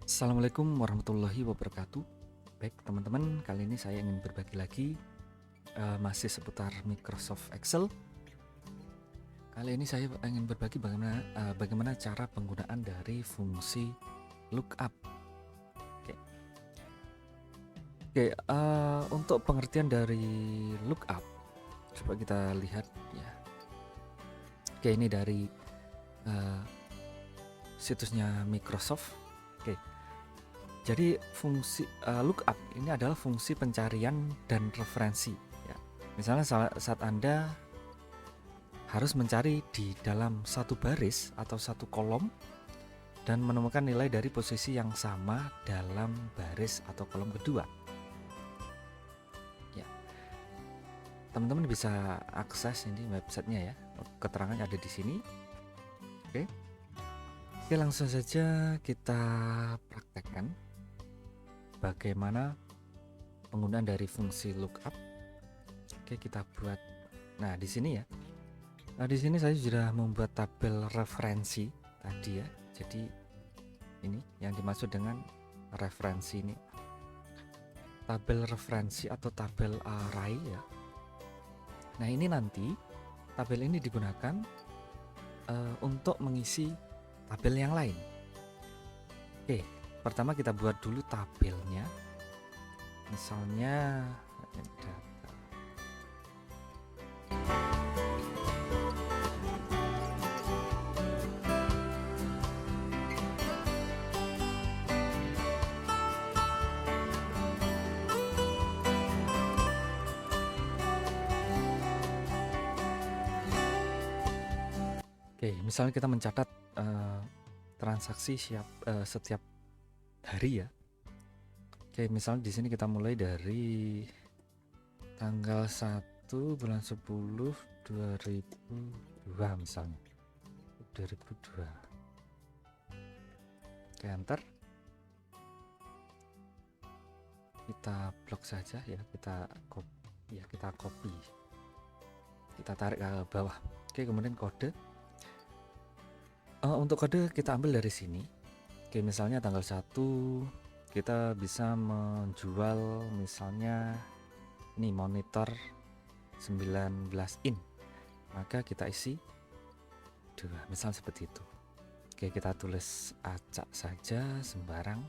Assalamualaikum warahmatullahi wabarakatuh. Baik teman-teman, kali ini saya ingin berbagi lagi masih seputar Microsoft Excel. Kali ini saya ingin berbagi bagaimana cara penggunaan dari fungsi lookup. Oke, untuk pengertian dari lookup, coba kita lihat ya. Oke, ini dari situsnya Microsoft. Oke. Jadi fungsi lookup ini adalah fungsi pencarian dan referensi ya. Misalnya saat Anda harus mencari di dalam satu baris atau satu kolom dan menemukan nilai dari posisi yang sama dalam baris atau kolom kedua. Ya. Teman-teman bisa akses ini websitenya ya. Keterangannya ada di sini. Oke. Oke, langsung saja kita praktekkan bagaimana penggunaan dari fungsi lookup. Oke, kita buat. Nah, di sini ya. Nah, di sini saya sudah membuat tabel referensi tadi ya. Jadi ini yang dimaksud dengan referensi ini. Tabel referensi atau tabel array ya. Nah, ini nanti tabel ini digunakan untuk mengisi tabel yang lain. Oke, pertama kita buat dulu tabelnya. Misalnya data. Oke, misalnya kita mencatat transaksi setiap hari ya. Oke, misalnya di sini kita mulai dari tanggal 1 bulan 10 2002 misalnya. 2002. Oke, enter. Kita blok saja ya, kita copy. Kita tarik ke bawah. Oke, kemudian kode. Untuk kode kita ambil dari sini. Oke, misalnya tanggal 1 kita bisa menjual misalnya ini monitor 19 in. Maka kita isi 2, misal seperti itu. Oke, kita tulis acak saja sembarang.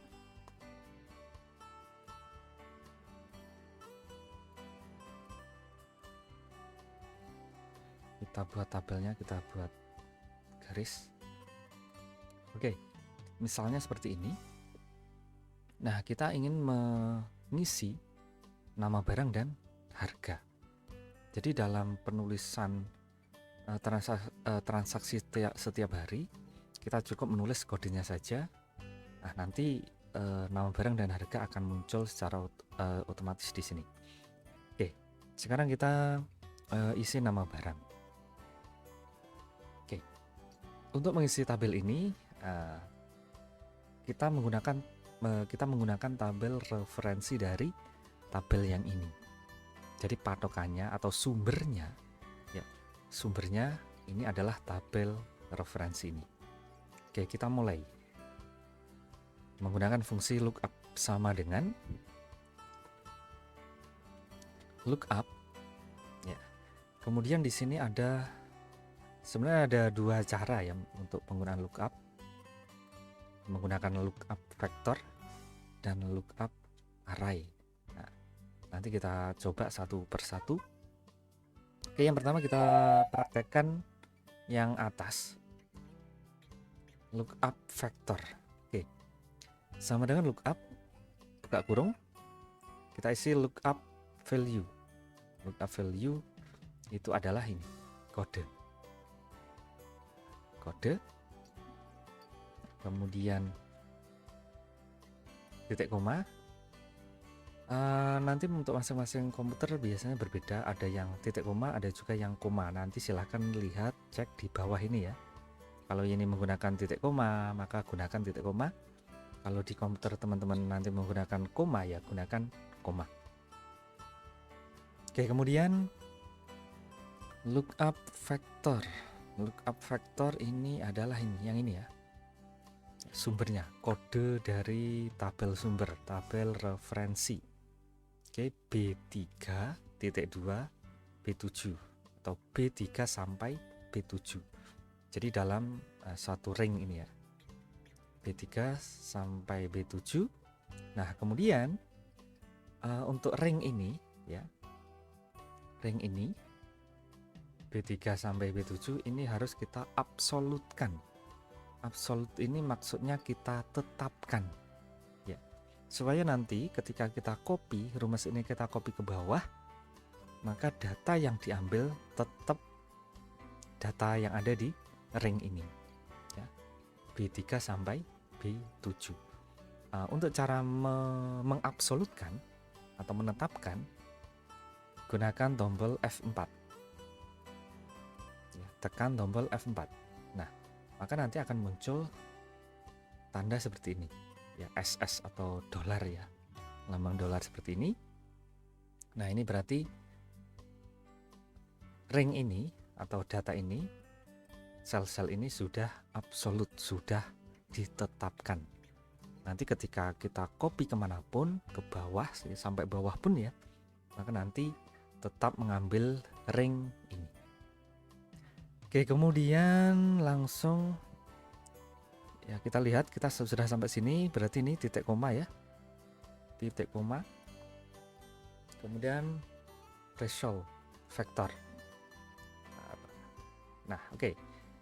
Kita buat tabelnya, kita buat garis. Oke, misalnya seperti ini. Nah, kita ingin mengisi nama barang dan harga. Jadi dalam penulisan transaksi setiap hari, kita cukup menulis kodenya saja. Nah, nanti nama barang dan harga akan muncul secara otomatis di sini. Oke, sekarang kita isi nama barang. Oke, untuk mengisi tabel ini kita menggunakan tabel referensi dari tabel yang ini. Jadi patokannya atau sumbernya ini adalah tabel referensi ini. Oke, kita mulai menggunakan fungsi lookup sama dengan lookup ya. Kemudian di sini sebenarnya ada dua cara ya untuk penggunaan lookup. Menggunakan lookup vector dan lookup array. Nah, nanti kita coba satu persatu. Oke, yang pertama kita praktekkan yang atas, lookup vector. Oke, sama dengan lookup buka kurung, kita isi lookup value. Lookup value itu adalah ini, kode. Kemudian titik koma. Nanti untuk masing-masing komputer biasanya berbeda, ada yang titik koma, ada juga yang koma. Nanti silahkan lihat, cek di bawah ini ya. Kalau ini menggunakan titik koma, maka gunakan titik koma. Kalau di komputer teman-teman nanti menggunakan koma, ya gunakan koma. Oke, kemudian lookup vector. Lookup vector ini adalah yang ini ya. sumbernya, kode dari tabel sumber, tabel referensi. Oke, B3.2 B7 atau B3 sampai B7. Jadi dalam satu ring ini ya, B3 sampai B7. Nah, kemudian untuk ring ini ya, ring ini B3 sampai B7 ini harus kita absolutkan. Absolut ini maksudnya kita tetapkan ya, supaya nanti ketika kita copy rumus ini, kita copy ke bawah, maka data yang diambil tetap data yang ada di ring ini ya, B3 sampai B7. Untuk cara mengabsolutkan atau menetapkan, gunakan tombol F4 ya, tekan tombol F4. Nah, maka nanti akan muncul tanda seperti ini ya, SS atau dolar ya, lambang dolar seperti ini. Nah, ini berarti ring ini atau data ini, sel-sel ini sudah absolut, sudah ditetapkan. Nanti ketika kita copy kemanapun, ke bawah sampai bawah pun ya, maka nanti tetap mengambil ring ini. Oke, kemudian langsung ya kita lihat, kita sudah sampai sini, berarti ini titik koma ya, titik koma, kemudian threshold vektor. Nah, oke,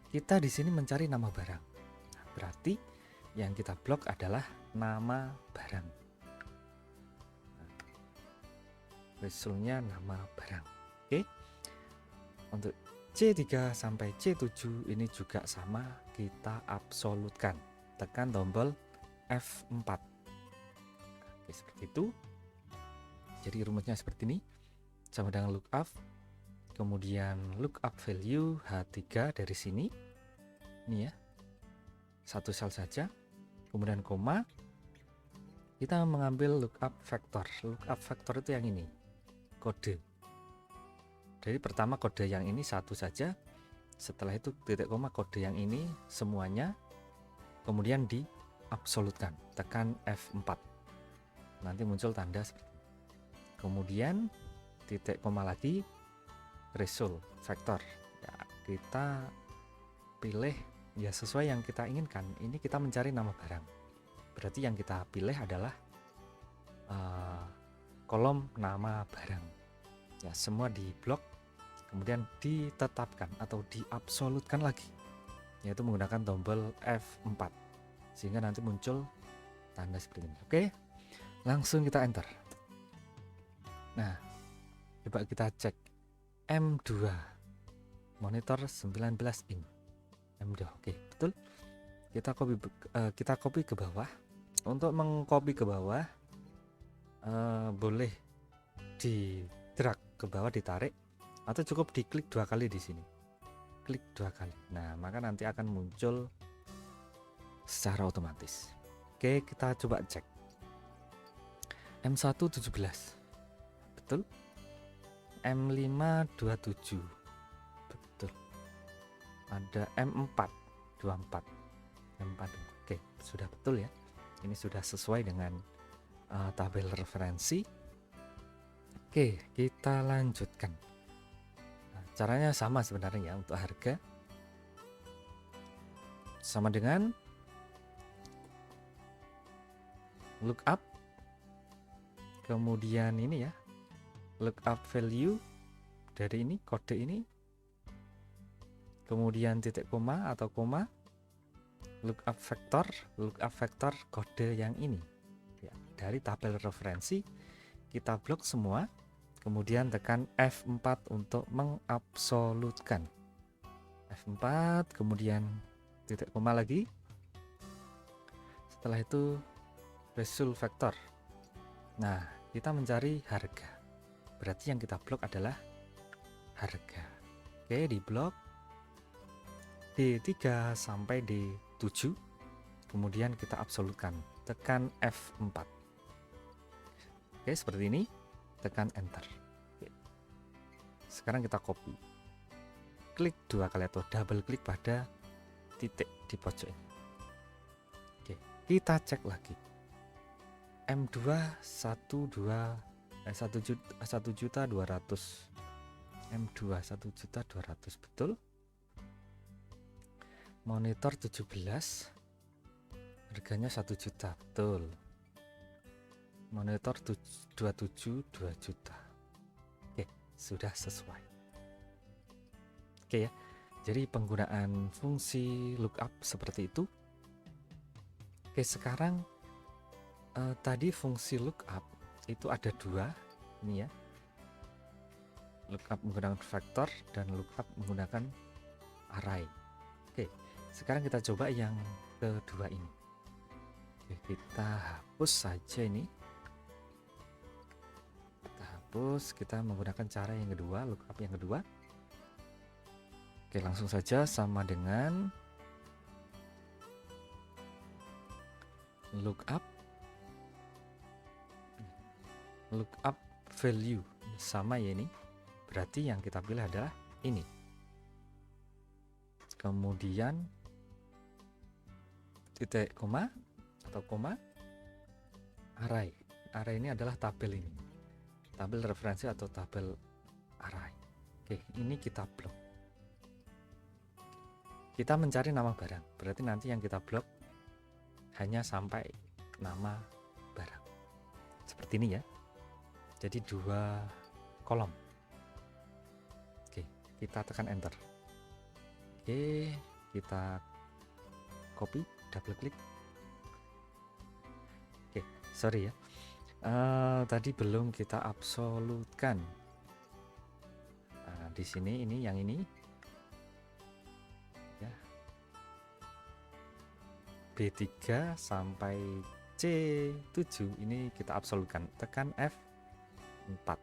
kita di sini mencari nama barang. Nah, berarti yang kita blok adalah nama barang. Nah, resultnya nama barang. Oke, untuk C3 sampai C7 ini juga sama, kita absolutkan. Tekan tombol F4. Oke, seperti itu. Jadi rumusnya seperti ini. Sama dengan lookup. Kemudian lookup value H3 dari sini. Ini ya. Satu sel saja. Kemudian koma. Kita mengambil lookup vektor. Lookup vektor itu yang ini. Kode. Jadi pertama kode yang ini satu saja, setelah itu titik koma kode yang ini semuanya, kemudian diabsolutkan, tekan F4, nanti muncul tanda seperti ini. Kemudian titik koma lagi, result vektor ya, kita pilih ya sesuai yang kita inginkan. Ini kita mencari nama barang, berarti yang kita pilih adalah kolom nama barang ya, semua di blok, kemudian ditetapkan atau diabsolutkan lagi, yaitu menggunakan tombol F4, sehingga nanti muncul tanda seperti ini. Oke, langsung kita enter. Nah, coba kita cek M2 monitor 19 in M2. Oke, betul. Kita copy ke bawah. Untuk mengcopy ke bawah boleh di drag ke bawah, ditarik, atau cukup diklik 2 kali di sini. Klik 2 kali. Nah, maka nanti akan muncul secara otomatis. Oke, kita coba cek. M1 17. Betul. M5 27. Betul. Ada M4 24. M4. Oke, sudah betul ya. Ini sudah sesuai dengan tabel referensi. Oke, kita lanjutkan. Nah, caranya sama sebenarnya ya, untuk harga sama dengan lookup, kemudian ini ya, lookup value dari ini, kode ini, kemudian titik koma atau koma, lookup vektor kode yang ini ya, dari tabel referensi kita blok semua, kemudian tekan F4 untuk mengabsolutkan. F4, kemudian titik koma lagi, setelah itu result vektor. Nah, kita mencari harga, berarti yang kita blok adalah harga. Oke, di blok D3 sampai D7, kemudian kita absolutkan, tekan F4. Oke, seperti ini, tekan enter. Oke. Sekarang kita copy, klik 2 kali atau double klik pada titik di pojok ini. Oke, Kita cek lagi. M2 1.200.000. M2 1.200.000 betul. Monitor 17 harganya 1 juta betul. Monitor 27 2 juta. Oke, sudah sesuai. Oke ya. Jadi penggunaan fungsi lookup seperti itu. Oke, sekarang tadi fungsi lookup itu ada dua, ini ya. Lookup menggunakan vektor dan lookup menggunakan array. Oke, sekarang kita coba yang kedua ini. Oke, kita hapus saja ini. Kita hapus, kita menggunakan cara yang kedua, lookup yang kedua. Oke, langsung saja sama dengan lookup value, sama ya ini. Berarti yang kita pilih adalah ini. Kemudian titik koma atau koma array. Array ini adalah tabel ini. Tabel referensi atau tabel array. Oke, ini kita blok. Kita mencari nama barang, berarti nanti yang kita blok hanya sampai nama barang. Seperti ini ya. Jadi dua kolom. Oke, kita tekan enter. Oke, kita copy, double klik. Oke, sorry ya. Tadi belum kita absolutkan. Nah, di sini ini yang ini. B3 sampai C7 ini kita absolutkan, tekan F4,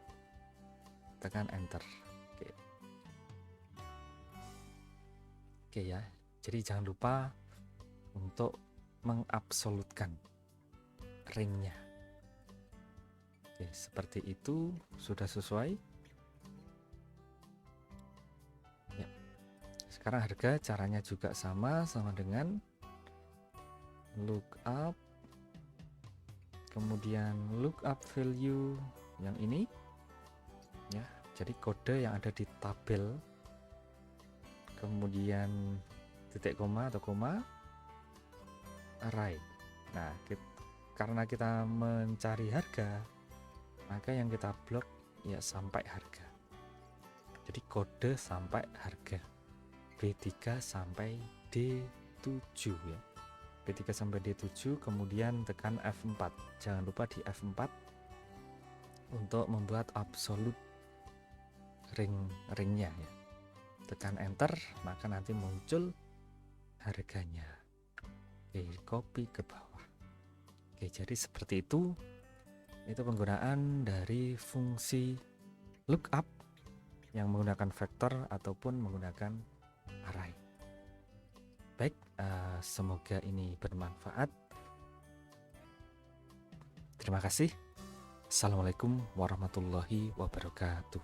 tekan enter. Oke ya, jadi jangan lupa untuk mengabsolutkan ringnya. Oke, seperti itu sudah sesuai ya. Sekarang harga caranya juga sama dengan lookup, kemudian lookup value yang ini ya, jadi kode yang ada di tabel, kemudian titik koma atau koma array. Nah, karena kita mencari harga, maka yang kita blok ya sampai harga, jadi kode sampai harga B3 sampai D7 ya. B3 sampai D7, kemudian tekan F4. Jangan lupa di F4 untuk membuat absolut ringnya ya. Tekan enter, maka nanti muncul harganya. Oke, copy ke bawah. Oke, jadi seperti itu. Itu penggunaan dari fungsi lookup yang menggunakan vektor ataupun menggunakan array. Baik, semoga ini bermanfaat. Terima kasih. Assalamualaikum warahmatullahi wabarakatuh.